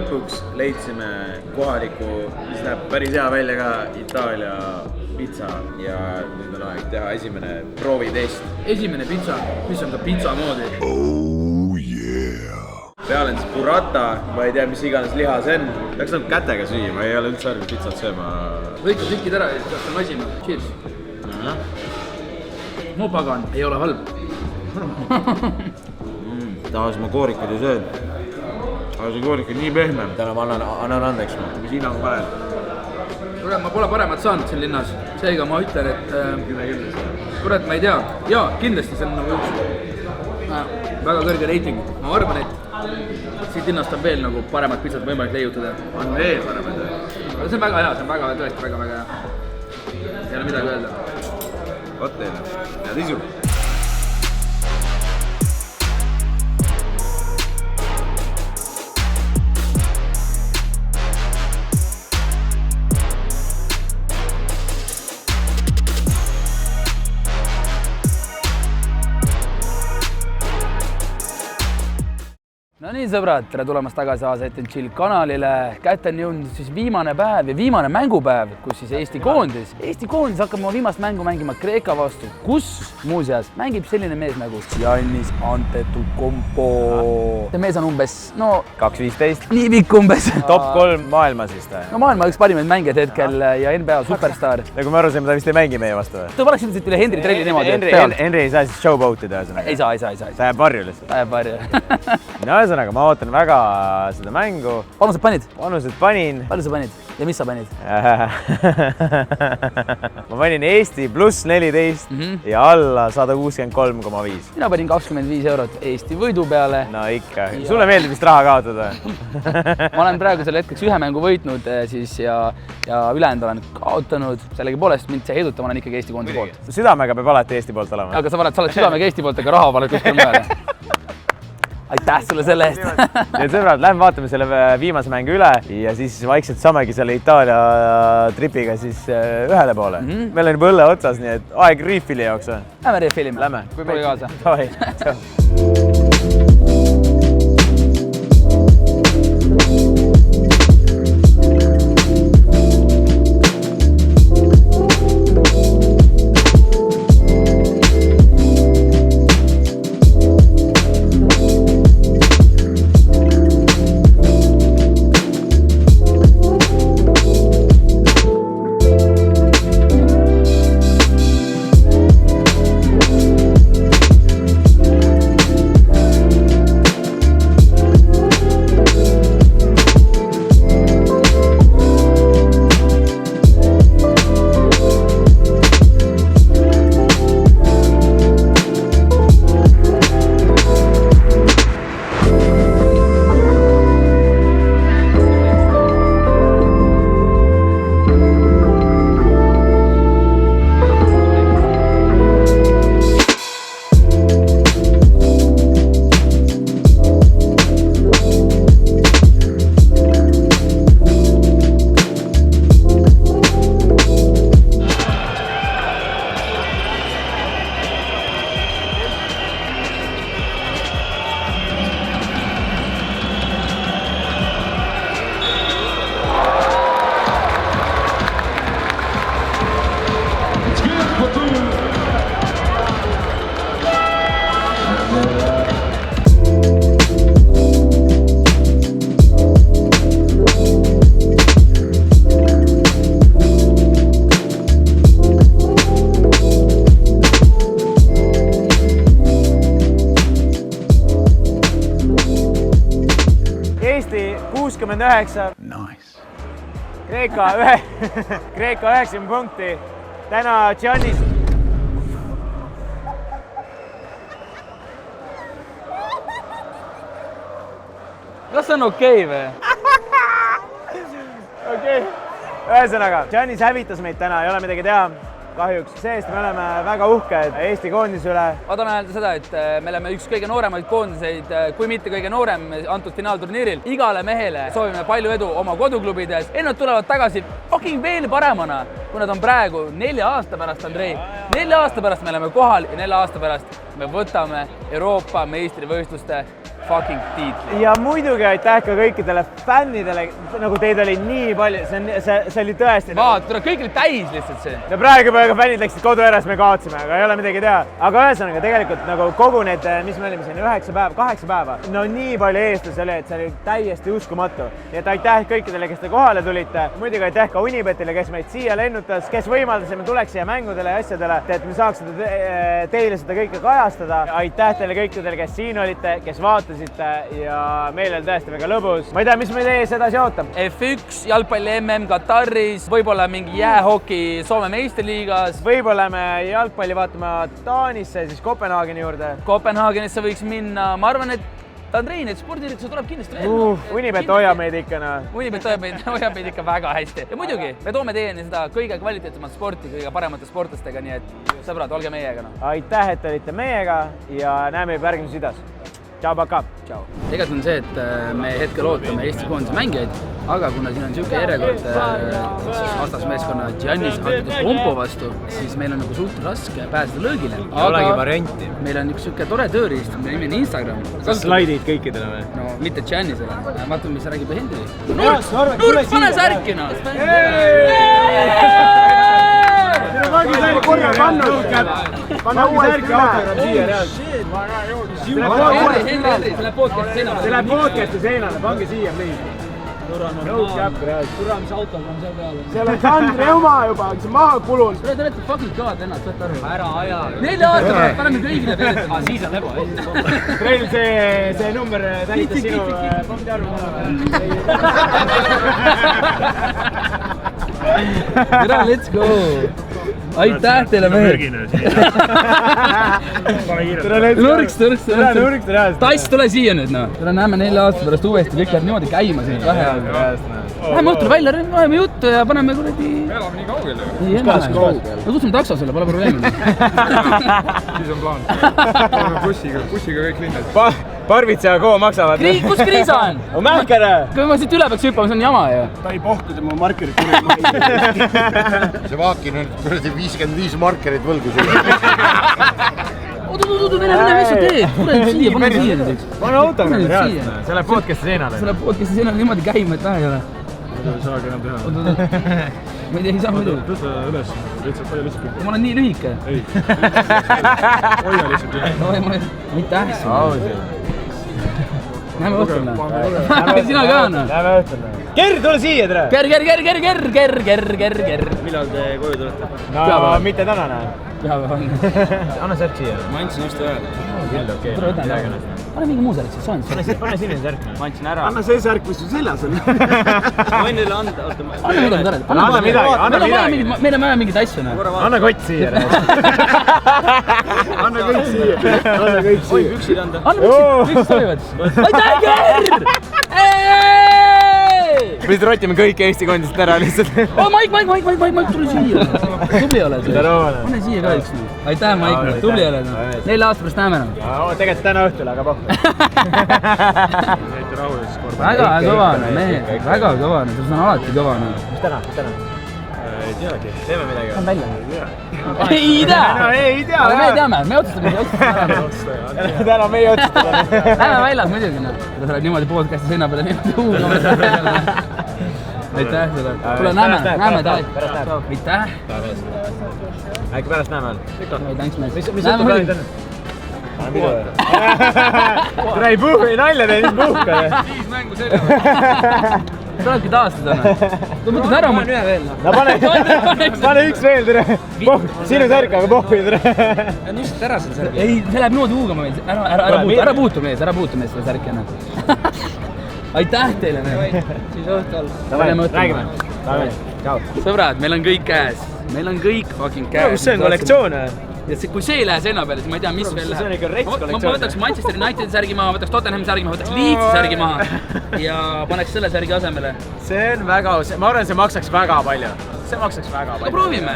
lõpuks leidsime kohaliku, mis näeb päris hea välja ka, Itaalia pitsa ja nüüd on aeg teha esimene proovitest. Esimene pitsa, mis on ka pitsa moodi. Oh yeah! Peal on siis burrata, ma ei tea, mis iganes liha see on. Peaks nagu kätega süüa, ma ei ole üldse harjunud pitsat sööma. Võite tükid ära ja siis peaks masima. Cheers! Mu pagan, ei ole halb. Tahas ma koorikud ei söö. Aga see koorik on nii pehme. Täna ma annan andeks, mis hinnangu panen. Kurat, ma pole paremat saanud siin linnas. Seega ma ütlen, et kurat, ma ei tea. Jaa, kindlasti see on nagu üks väga kõrge reiting. Ma arvan, et siit linnast on veel nagu paremat pitsat võimalik leiutada. On veel paremad. Aga see on väga hea, see on väga, tõesti väga hea. Ei ole midagi öelda. Oot teile. Head isu. No nii sõbrad, tere tulemast tagasi AZ Chill kanalile. Kätte on jõudnud siis viimane päev ja viimane mängupäev, kus siis Eesti koondis hakkab oma viimast mängu mängima Kreeka vastu, kus muuseas mängib selline mees nagu Giannis Antetokounmpo. See mees on umbes, 2.15. nii pikk umbes. Top 3 maailmas vist või? No maailma üks parimaid mängijad hetkel ja NBA superstar. Nagu me aru saime, ta vist ei mängi meie vastu või? Ta paneks ilmselt üle Henry Trelli niimoodi. Henry ei saa siis showboat'ida ühesõnaga? Ei saa. Ta jääb varju lihtsalt? Ta jääb varju. No ühesõnaga, ma ootan väga seda mängu. Panused panid? Panused panin. Palju sa panid? Ja mis sa panid? Ma panin Eesti pluss 14 ja alla 163,5. Mina panin 25 eurot Eesti võidu peale. No ikka. Sulle meeldib vist raha kaotada? Ma olen praegu selle hetkeks ühe mängu võitnud siis ja ülejäänud olen kaotanud. Sellegipoolest mind see heiduta, ma olen ikkagi Eesti koondise poolt. Südamega peab alati Eesti poolt olema. Aga sa oled südamega Eesti poolt, aga raha valed kuskil mujale. Aitäh sulle selle eest. Nüüd sõbrad, lähme vaatame selle viimase mängu üle ja siis vaikselt saamegi selle Itaalia tripiga siis ühele poole. Meil on juba õlle otsas, nii et aeg refilli jaoks. Lähme refillime. Lähme. Tule kaasa. Davai. Eesti 69. Nice. Kreeka 90 punkti. Täna Giannis. Kas on okei või? Okei. Ühesõnaga, Giannis hävitas meid täna, ei ole midagi teha. Kahjuks seest me oleme väga uhked Eesti koondise üle. Ma tahan öelda seda, et me oleme üks kõige nooremaid koondiseid, kui mitte kõige noorem antud finaalturniiril. Igale mehele soovime palju edu oma koduklubides. Nad tulevad tagasi fucking veel paremana, kui nad on praegu 4 aasta pärast, Andrei. 4 aasta pärast me oleme kohal ja 4 aasta pärast me võtame Euroopa meistrivõistluste fucking tiitli. Ja muidugi aitäh ka kõikidele fännidele, nagu teid oli nii palju, see oli tõesti... Vaata, kõik oli täis lihtsalt see. Ja praegu ka fännid läksid kodu äras, me kaotsime, aga ei ole midagi teha. Aga ühesõnaga tegelikult nagu kogu need, mis me olime siin 8 päeva, no nii palju eestlasi oli, et see oli täiesti uskumatu. Nii et aitäh kõikidele, kes te kohale tulite. Muidugi aitäh ka Unibetile, kes meid siia lennutas, kes võimaldas, et me tuleks siia mängudele ja asjadele, et me saaksime teile seda kõike kajastada. Aitäh teile kõikidele, kes siin olite, kes vaatasite ja meil oli tõesti väga lõbus. Ma ei tea, mis meil ees edasi ootab. F1, jalgpalli MM Kataris, võib-olla mingi jäähoki Soome meistriliigas. Võib-olla me jalgpalli vaatame Taanisse, siis Kopenhaageni juurde. Kopenhaagenisse võiks minna, ma arvan, et Andrei, need spordiüritused tuleb kindlasti veel. Unibet hoiab meid ikka. Unibet hoiab meid ikka väga hästi. Ja muidugi, me toome teieni seda kõige kvaliteetsemat sporti, kõige paremate sportlastega, nii et sõbrad, olge meiega. Aitäh, et olite meiega ja näeme juba järgmises videos. Ciao, paka! Ciao! Tegelikult on see, et me hetkel ootame Eesti koondise mängijaid, aga kuna siin on niisugune järjekord vastasmeeskonna Giannis antud Pompo vastu, siis meil on nagu suht raske pääseda löögile. Olegi varianti. Meil on üks niisugune tore tööriist, mille nimi on Instagram. Kas slaidid kõikidele või? No, mitte Giannisele. Vaatame, mis räägib Hendri. Nurk, pane särki! Panna uue särki autogramm siia reaalselt. Hendri, see läheb podcasti seinale. See läheb podcasti seinale, pange siia meid. Kuram, see autogramm seal peal. See oleks Andri oma juba, see maha kulunud. Te olete fucking kõvad ennast, võtta aru. Ära aja. 4 aastat, paneme kõigile peale. Siis on lebo. Reil, see number tähitas sinu punkti arvu. Tere, let's go! Aitäh teile, mehed! Nurks! Tass, tule siia nüüd, no! Näeme 4 aasta pärast uuesti, kõik läheb niimoodi käima siin vähe. Läheme õhtul välja, räägime juttu ja paneme kuradi... Me elame nii kaugel ju. Mis kohas kaugel? Me kutsume takso selle, pole probleemi. Siis on plaan. Bussiga kõik linnas. Parvitsa ja Koo maksavad. Kus Kriisa on? On Mähkere! Kui ma siit üle peaks hüppama, see on jama ju. Ta ei pohku tema markerit kuradi. See Vaakin on kuradi 55 markerit võlgu sulle. Oot, mine, mis sa teed? Kuradi siia, pane siia nüüd üks. Pane autogramm reaalselt, see läheb podcasti seinale. See läheb podcasti seinale niimoodi käima, et vähe ei ole. Ei saagi enam teha. Ma ei tea, ei saa muidu. Tõsta üles, lihtsalt hoia lihtsalt. Ma olen nii lühike. Ei. Hoia lihtsalt üle. Aitäh sulle. Näeme õhtul. Sina ka on. Näeme õhtul. Ger, tule siia, tere! Ger. Millal te koju tulete? No, mitte tänane. Anna särk siia. Ma andsin just öelda. Küll, okei. Pane mingi muu särk, siis saan. Pane sinine särk. Ma andsin ära. Anna see särk, mis sul seljas on. Ma võin neile anda. Anna midagi. Meil on vaja mingit asju. Anna kott siia. Anna kõik siia. Oi, püksid anda. Anna püksid sobivad. Aitäh, Ger! Me siis rotime kõik Eesti kondist ära lihtsalt. Maik, tule siia. Tubli oled. Pane siia ka üks. Aitäh, Maik, tubli oled. 4 aasta pärast näeme enam. Tegelikult täna õhtul, aga pohk. Saite rahu ja siis kord. Väga kõva, mehed. Väga kõva. See on alati kõva. Mis täna? Ei teagi. Teeme midagi. On välja. Ei tea. Ei tea. Aga me teame, me otsustame. Täna meie otsustada. Lähme väljas muidugi. Sa oled niimoodi podcasti seina peale niimoodi huugama. Aitäh sulle. Tule näeme taas. Aitäh. Äkki pärast näeme. Mis Näeme muidugi. Tere ei puhku, nalja teed, mis puhka. 5 mängu selja. Sa oledki taastada. Tu mõtled ära mul. No pane üks veel, tere. Sinu särk, aga pohku ei tere. Nüssid ära selle särgi. Ei, see läheb niimoodi huugama meil. Ära puutu mees selle särki enam. Aitäh teile. Siis õhtul. Räägime. Sõbrad, meil on kõik käes. Meil on kõik fucking käes. Kus see on kollektsioon? Ja kui see ei lähe seina peale, siis ma ei tea, mis veel läheb. See on ikka rets kollektsioon. Ma võtaks Manchester United särgi maha, võtaks Tottenham särgi maha, võtaks Leedsi särgi maha ja paneks selle särgi asemele. See on väga, ma arvan, see maksaks väga palju. See maksaks väga palju. No proovime.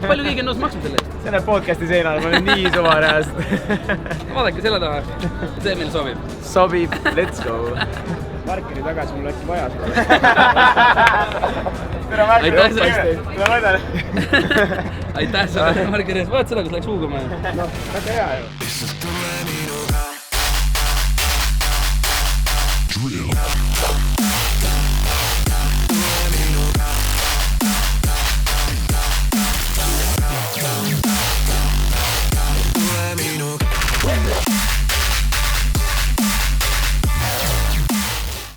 Palju keegi on nõus maksma selle eest? See näeb podcasti seinale, ma olen nii suva reast. Vaadake selle taha. See meile sobib. Sobib, let's go. Markeri tagasi mul äkki vaja seda. Aitäh sulle. Aitäh sulle, Margeris. Vaat seda, kus läks huugama. Noh, väga hea ju.